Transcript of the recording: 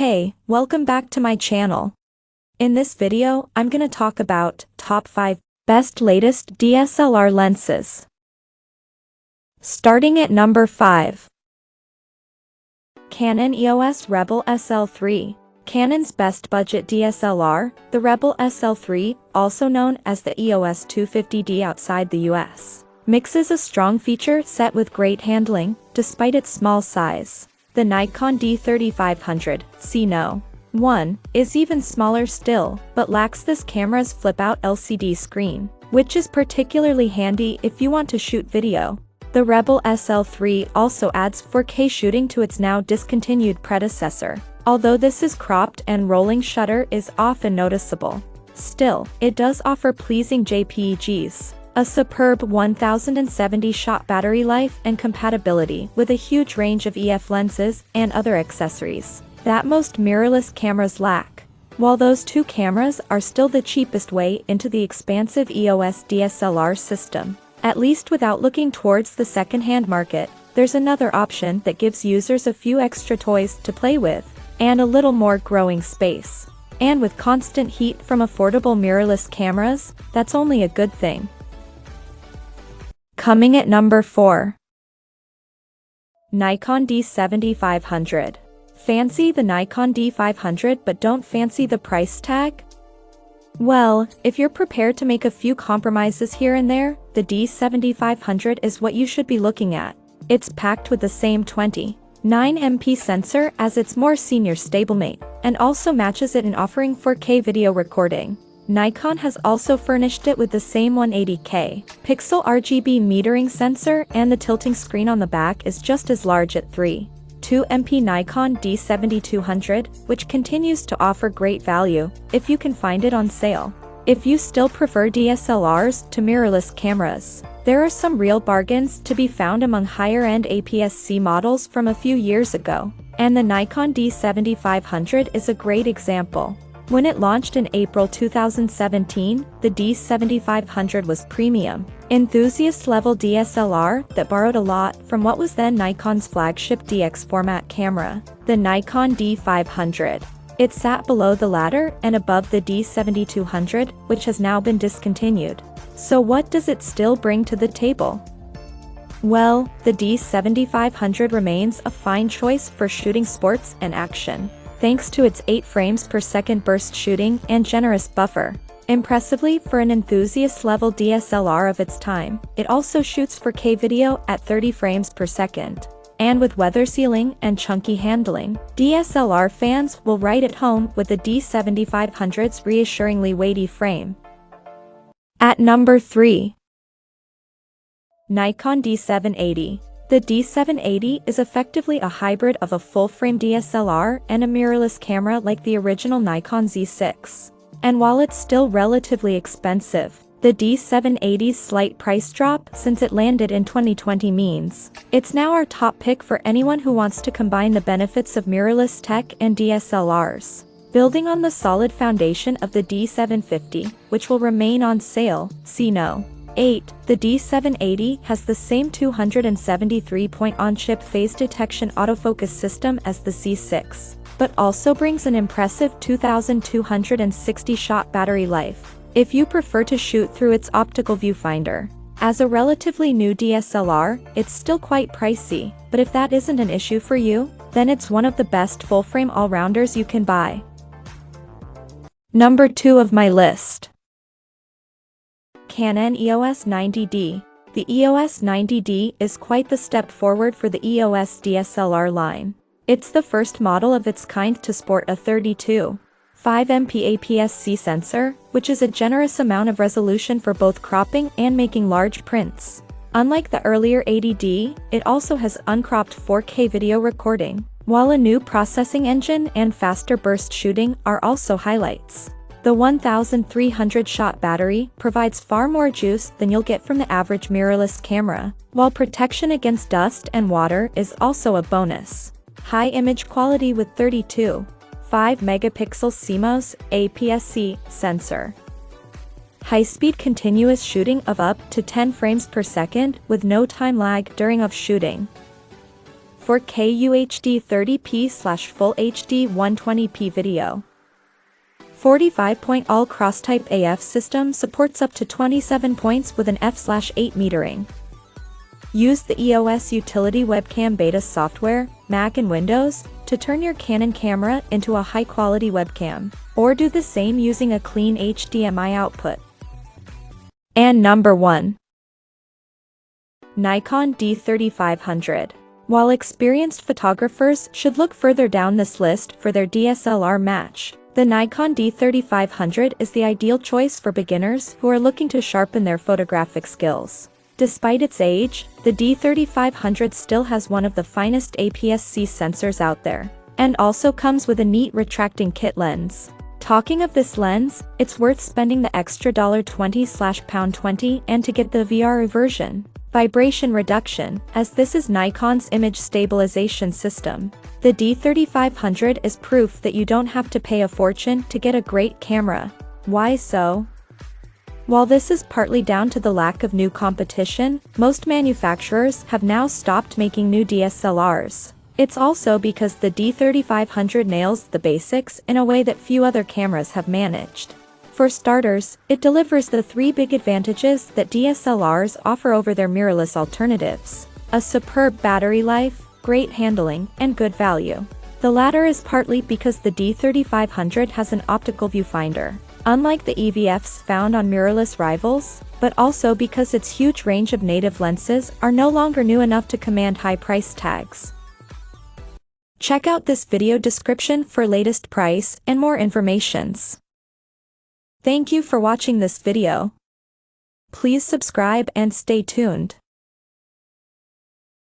Hey, welcome back to my channel. In this video, I'm gonna talk about top 5 best latest DSLR lenses. Starting at number 5. Canon EOS Rebel SL3. Canon's best budget DSLR, the Rebel SL3, also known as the EOS 250D outside the US, mixes a strong feature set with great handling, despite its small size. The Nikon D3500, C-No.1, is even smaller still, but lacks this camera's flip-out LCD screen, which is particularly handy if you want to shoot video. The Rebel SL3 also adds 4K shooting to its now discontinued predecessor, although this is cropped and rolling shutter is often noticeable. Still, it does offer pleasing JPEGs, a superb 1070 shot battery life and compatibility with a huge range of EF lenses and other accessories that most mirrorless cameras lack. While those two cameras are still the cheapest way into the expansive EOS DSLR system, at least without looking towards the second-hand market, there's another option that gives users a few extra toys to play with, and a little more growing space. And with constant heat from affordable mirrorless cameras, that's only a good thing. Coming at number 4. Nikon D7500. Fancy the Nikon D500 but don't fancy the price tag? Well, if you're prepared to make a few compromises here and there, the D7500 is what you should be looking at. It's packed with the same 29MP sensor as its more senior stablemate, and also matches it in offering 4K video recording. Nikon has also furnished it with the same 180K pixel RGB metering sensor, and the tilting screen on the back is just as large at 3.2MP Nikon D7200, which continues to offer great value if you can find it on sale. If you still prefer DSLRs to mirrorless cameras, there are some real bargains to be found among higher-end APS-C models from a few years ago, and the Nikon D7500 is a great example. When it launched in April 2017, the D7500 was premium, enthusiast-level DSLR that borrowed a lot from what was then Nikon's flagship DX format camera, the Nikon D500. It sat below the latter and above the D7200, which has now been discontinued. So what does it still bring to the table? Well, the D7500 remains a fine choice for shooting sports and action, thanks to its 8 frames per second burst shooting and generous buffer. Impressively, for an enthusiast-level DSLR of its time, it also shoots 4K video at 30 frames per second. And with weather sealing and chunky handling, DSLR fans will right at home with the D7500's reassuringly weighty frame. At number 3. Nikon D780. The D780 is effectively a hybrid of a full-frame DSLR and a mirrorless camera like the original Nikon Z6. And while it's still relatively expensive, the D780's slight price drop since it landed in 2020 means it's now our top pick for anyone who wants to combine the benefits of mirrorless tech and DSLRs. Building on the solid foundation of the D750, which will remain on sale, C-No.8, the D780 has the same 273-point on-chip phase detection autofocus system as the Z6, but also brings an impressive 2,260 shot battery life, if you prefer to shoot through its optical viewfinder. As a relatively new DSLR, it's still quite pricey, but if that isn't an issue for you, then it's one of the best full-frame all-rounders you can buy. Number 2 of my list. Canon EOS 90D. The EOS 90D is quite the step forward for the EOS DSLR line. It's the first model of its kind to sport a 32.5MP APS-C sensor, which is a generous amount of resolution for both cropping and making large prints. Unlike the earlier 80D, it also has uncropped 4K video recording, while a new processing engine and faster burst shooting are also highlights. The 1,300 shot battery provides far more juice than you'll get from the average mirrorless camera, while protection against dust and water is also a bonus. High image quality with 32.5 megapixel CMOS APS-C sensor. High-speed continuous shooting of up to 10 frames per second with no time lag during shooting. 4K UHD 30p/Full HD 120p video. 45-point all-cross-type AF system supports up to 27 points with an f/8 metering. Use the EOS utility webcam beta software, Mac and Windows, to turn your Canon camera into a high-quality webcam, or do the same using a clean HDMI output. And number 1. Nikon D3500. While experienced photographers should look further down this list for their DSLR match, the Nikon D3500 is the ideal choice for beginners who are looking to sharpen their photographic skills. Despite its age, the D3500 still has one of the finest APS-C sensors out there, and also comes with a neat retracting kit lens. Talking of this lens, it's worth spending the extra $20/$20 and to get the VR version. Vibration reduction, as this is Nikon's image stabilization system. The D3500 is proof that you don't have to pay a fortune to get a great camera. Why so? While this is partly down to the lack of new competition, most manufacturers have now stopped making new DSLRs. It's also because the D3500 nails the basics in a way that few other cameras have managed. For starters, it delivers the 3 big advantages that DSLRs offer over their mirrorless alternatives: a superb battery life, great handling, and good value. The latter is partly because the D3500 has an optical viewfinder, unlike the EVFs found on mirrorless rivals, but also because its huge range of native lenses are no longer new enough to command high price tags. Check out this video description for latest price and more informations. Thank you for watching this video. Please subscribe and stay tuned.